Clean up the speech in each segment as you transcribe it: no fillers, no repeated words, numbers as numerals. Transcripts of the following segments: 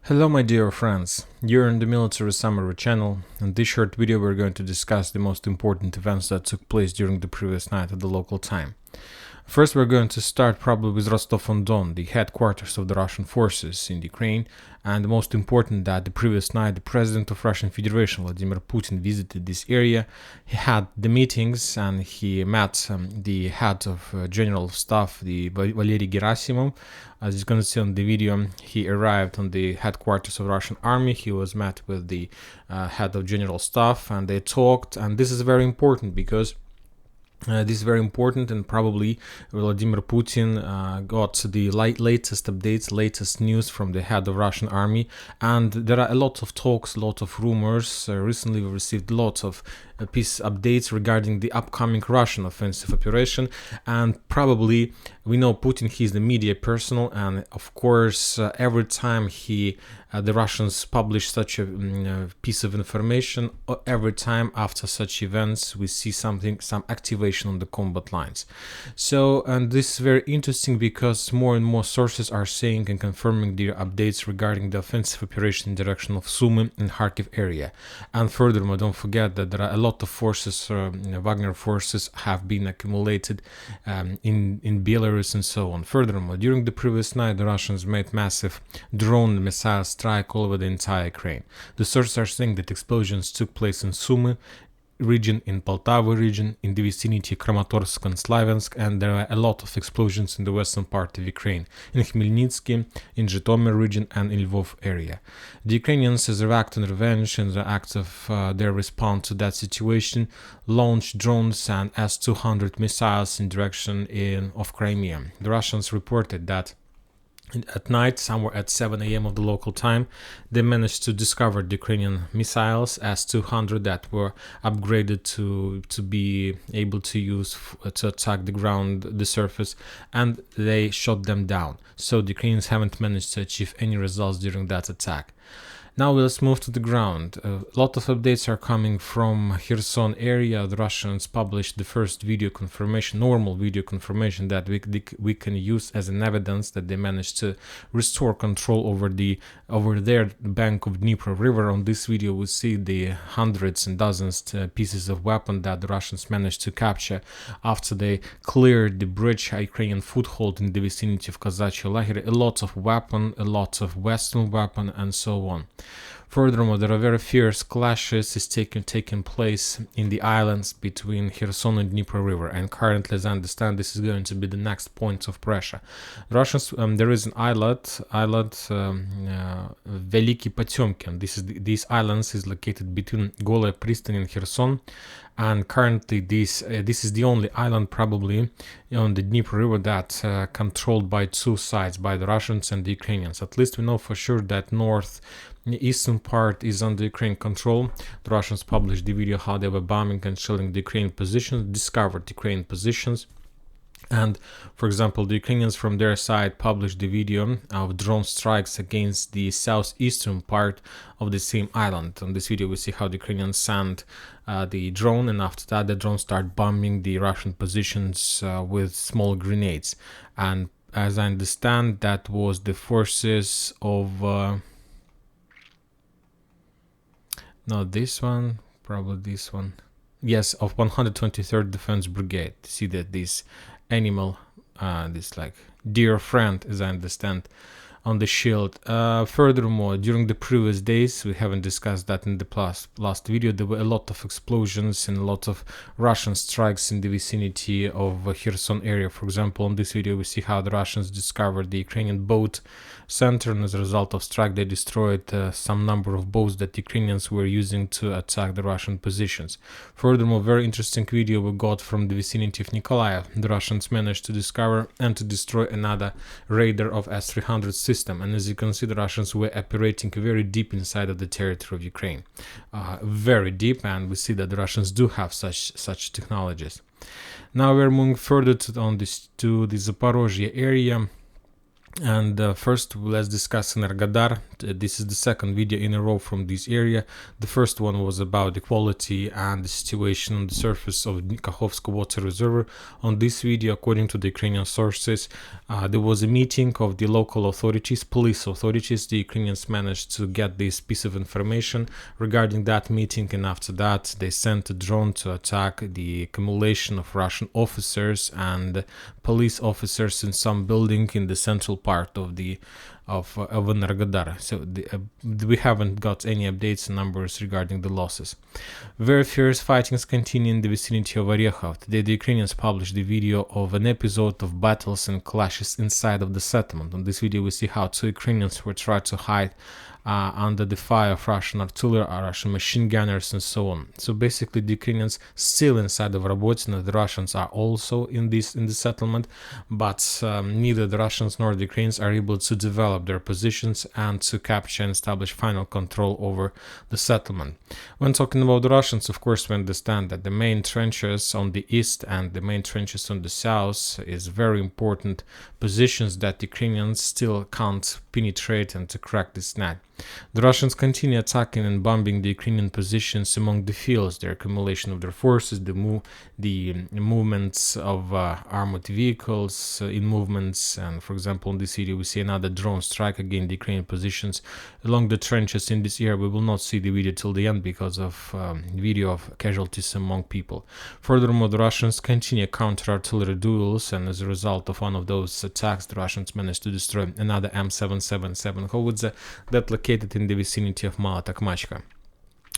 Hello my dear friends, you're in the Military Summary channel. In this short video we're going to discuss the most important events that took place during the previous night at the local time. First we're going to start probably with Rostov-on-Don, the headquarters of the Russian forces in Ukraine, and the most important that the previous night the President of Russian Federation Vladimir Putin visited this area. He had the meetings and he met the head of General Staff, the Valery Gerasimov. As you can see on the video, he arrived on the headquarters of Russian army. He was met with the head of General Staff and they talked, and this is very important because this is very important, and probably Vladimir Putin got the latest updates, latest news from the head of Russian army, and there are a lot of talks, a lot of rumors. Recently we received lots of piece updates regarding the upcoming Russian offensive operation, and probably we know Putin, he's the media personal, and of course every time the Russians publish such a piece of information, every time after such events we see some activation on the combat lines. So, and this is very interesting because more and more sources are saying and confirming their updates regarding the offensive operation in direction of Sumy and Kharkiv area. And furthermore, don't forget that there are a lot of forces, Wagner forces have been accumulated in Belarus and so on. Furthermore, during the previous night the Russians made massive drone missile strike all over the entire Ukraine. The sources are saying that explosions took place in Sumy region, in Poltava region, in the vicinity of Kramatorsk and Slaviansk, and there are a lot of explosions in the western part of Ukraine, in Khmelnytsky, in Zhytomyr region, and in Lvov area. The Ukrainians, as their act of revenge and the act of their response to that situation, launched drones and S-200 missiles in direction of Crimea. The Russians reported that at night, somewhere at 7 a.m. of the local time, they managed to discover the Ukrainian missiles S-200 that were upgraded to be able to use to attack the surface, and they shot them down. So the Ukrainians haven't managed to achieve any results during that attack. Now let's move to the ground. A lot of updates are coming from Kherson area. The Russians published the first video confirmation, normal video confirmation, that we can use as an evidence that they managed to restore control over their bank of Dnipro River. On this video we see the hundreds and dozens pieces of weapon that the Russians managed to capture after they cleared the bridge, Ukrainian foothold in the vicinity of Kazachye Lager. A lot of weapon, a lot of Western weapon, and so on. Furthermore, there are very fierce clashes taking place in the islands between Kherson and Dnipro River, and currently, as I understand, this is going to be the next point of pressure. Russians, there is an island Veliki Potemkin. These islands is located between Golaya Pristan and Kherson, and currently this is the only island probably on the Dnipro River that controlled by two sides, by the Russians and the Ukrainians. At least we know for sure that eastern part is under Ukraine control. The Russians published the video how they were bombing and shelling the Ukrainian positions, discovered Ukrainian positions. And for example, the Ukrainians from their side published the video of drone strikes against the southeastern part of the same island. On this video we see how the Ukrainians send the drone, and after that the drone start bombing the Russian positions with small grenades. And as I understand, that was the forces of not this one, probably this one. Yes, of 123rd Defense Brigade. See that this animal, this like dear friend, as I understand, on the shield. Furthermore, during the previous days, we haven't discussed that in the last video, there were a lot of explosions and a lot of Russian strikes in the vicinity of Kherson area. For example, on this video we see how the Russians discovered the Ukrainian boat center, and as a result of strike they destroyed some number of boats that Ukrainians were using to attack the Russian positions. Furthermore, very interesting video we got from the vicinity of Nikolaev. The Russians managed to discover and to destroy another radar of S-300 system, and as you can see, the Russians were operating very deep inside of the territory of Ukraine, very deep, and we see that the Russians do have such technologies. Now we're moving further to the Zaporizhzhia area. And first, let's discuss Energodar. This is the second video in a row from this area. The first one was about the quality and the situation on the surface of Kakhovsk water reservoir. On this video, according to the Ukrainian sources, there was a meeting of the local authorities, police authorities. The Ukrainians managed to get this piece of information regarding that meeting, and after that, they sent a drone to attack the accumulation of Russian officers and police officers in some building in the central part of Energodar. So we haven't got any updates and numbers regarding the losses. Very fierce fightings continue in the vicinity of Orekhov. Today the Ukrainians published the video of an episode of battles and clashes inside of the settlement. On this video we see how two Ukrainians were trying to hide under the fire of Russian artillery, Russian machine gunners, and so on. So basically, the Ukrainians still inside of Robotina. The Russians are also in the settlement, but neither the Russians nor the Ukrainians are able to develop their positions and to capture and establish final control over the settlement. When talking about the Russians, of course, we understand that the main trenches on the east and the main trenches on the south is very important positions that the Ukrainians still can't penetrate and to crack this net. The Russians continue attacking and bombing the Ukrainian positions among the fields, their accumulation of their forces, the movements of armored vehicles in movements, and for example in this video we see another drone strike against the Ukrainian positions along the trenches in this area. We will not see the video till the end because of video of casualties among people. Furthermore, the Russians continue counter-artillery duels, and as a result of one of those attacks the Russians managed to destroy another M777 howitzer that located in the vicinity of Mala Takmachka.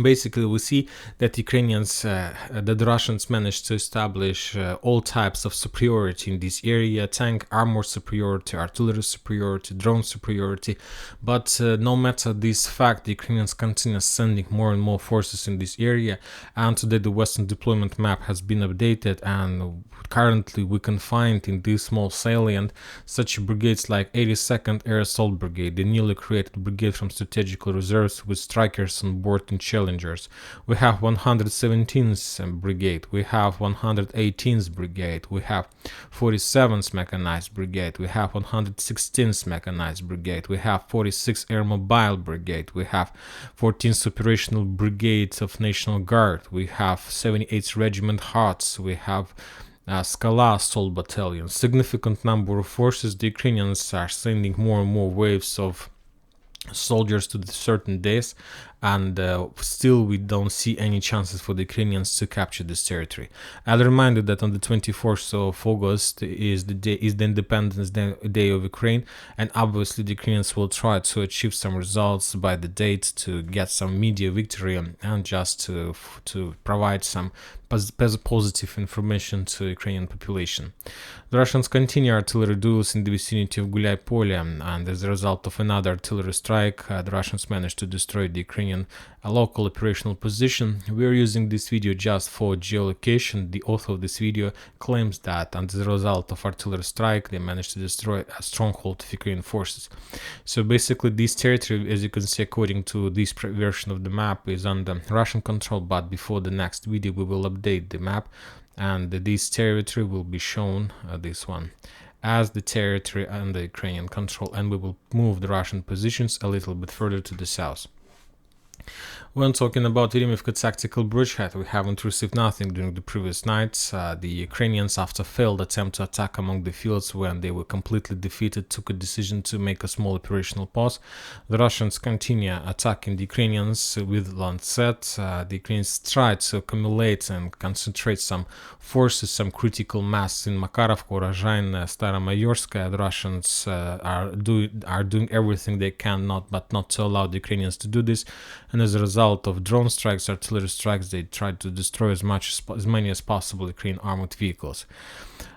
Basically, we see that that the Russians managed to establish all types of superiority in this area: tank, armor superiority, artillery superiority, drone superiority. But no matter this fact, the Ukrainians continue sending more and more forces in this area. And today, the Western deployment map has been updated, and currently we can find in this small salient such brigades like 82nd Air Assault Brigade, the newly created brigade from strategical reserves with strikers on board and challengers. We have 117th Brigade, we have 118th Brigade, we have 47th Mechanized Brigade, we have 116th Mechanized Brigade, we have 46th Air Mobile Brigade, we have 14th Operational Brigade of National Guard, we have 78th Regiment Hearts, we have Skala Assault Battalion. Significant number of forces. The Ukrainians are sending more and more waves of soldiers to the certain days, and still we don't see any chances for the Ukrainians to capture this territory. I'll remind you that on the 24th of August is the Independence Day of Ukraine, and obviously the Ukrainians will try to achieve some results by the date to get some media victory and just to provide some positive information to Ukrainian population. The Russians continue artillery duels in the vicinity of Gulay Pole, and as a result of another artillery strike, the Russians managed to destroy the Ukrainian local operational position. We are using this video just for geolocation. The author of this video claims that as a result of artillery strike, they managed to destroy a stronghold of Ukrainian forces. So basically, this territory, as you can see, according to this version of the map, is under Russian control. But before the next video, we will update the map, and this territory will be shown, this one, as the territory under Ukrainian control, and we will move the Russian positions a little bit further to the south. When talking about Virymivka tactical bridgehead, we haven't received nothing during the previous nights. The Ukrainians, after failed attempt to attack among the fields when they were completely defeated, took a decision to make a small operational pause. The Russians continue attacking the Ukrainians with Lancet. The Ukrainians try to accumulate and concentrate some forces, some critical mass in Makarovka, Urozhain, Staromayorsk. The Russians are doing everything they can, but not to allow the Ukrainians to do this. And as a result of drone strikes, artillery strikes, they tried to destroy as many as possible Ukrainian armored vehicles.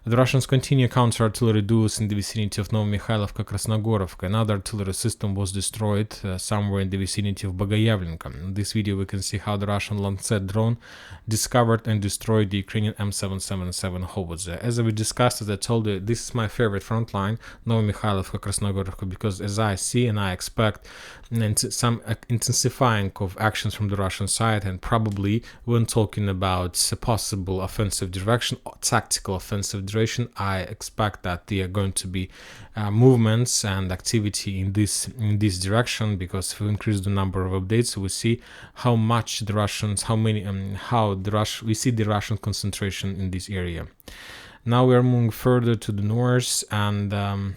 The Russians continue counter-artillery duels in the vicinity of Novomikhailivka, Krasnogorovka. Another artillery system was destroyed somewhere in the vicinity of Bagayavlenka. In this video we can see how the Russian Lancet drone discovered and destroyed the Ukrainian M777 howitzer. As we discussed, as I told you, this is my favorite front line, Novomikhailivka, Krasnogorovka, because as I see and I expect some intensifying of actions from the Russian side, and probably when talking about a possible offensive direction, tactical offensive of duration, I expect that there are going to be movements and activity in this direction, because if we increase the number of updates, we see how much the Russians, we see the Russian concentration in this area. Now we are moving further to the north, and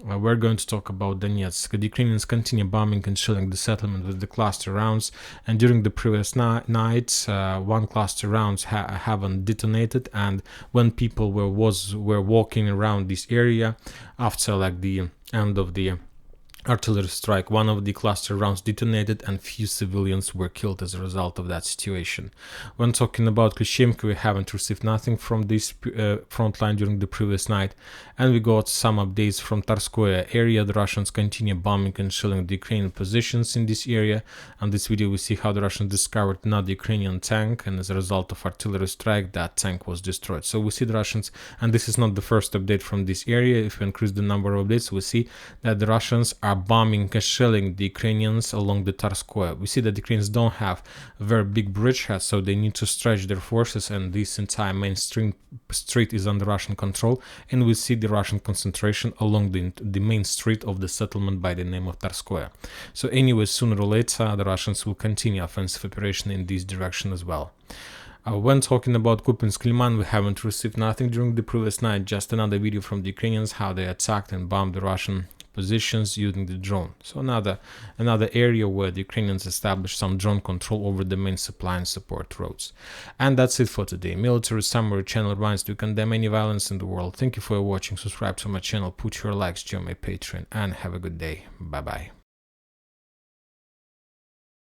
we're going to talk about Donetsk. The Ukrainians continue bombing and shelling the settlement with the cluster rounds, and during the previous night, one cluster rounds haven't detonated, and when people were walking around this area after like the end of the artillery strike, one of the cluster rounds detonated and few civilians were killed as a result of that situation. When talking about Klishchevka, we haven't received nothing from this front line during the previous night, and we got some updates from Tarskoye area. The Russians continue bombing and shelling the Ukrainian positions in this area. On this video we see how the Russians discovered another Ukrainian tank, and as a result of artillery strike that tank was destroyed. So we see the Russians, and this is not the first update from this area. If we increase the number of updates, we see that the Russians are bombing and shelling the Ukrainians along the Tarskoye. We see that the Ukrainians don't have a very big bridgehead, so they need to stretch their forces, and this entire main street is under Russian control, and we see the Russian concentration along the main street of the settlement by the name of Tarskoye. So anyway, sooner or later the Russians will continue offensive operation in this direction as well. When talking about Kupinsk Liman, we haven't received nothing during the previous night, just another video from the Ukrainians how they attacked and bombed the Russian positions using the drone. So another area where the Ukrainians established some drone control over the main supply and support roads. And that's it for today. Military Summary channel runs to condemn any violence in the world. Thank you for watching. Subscribe to my channel, put your likes, join my Patreon, and have a good day. Bye bye.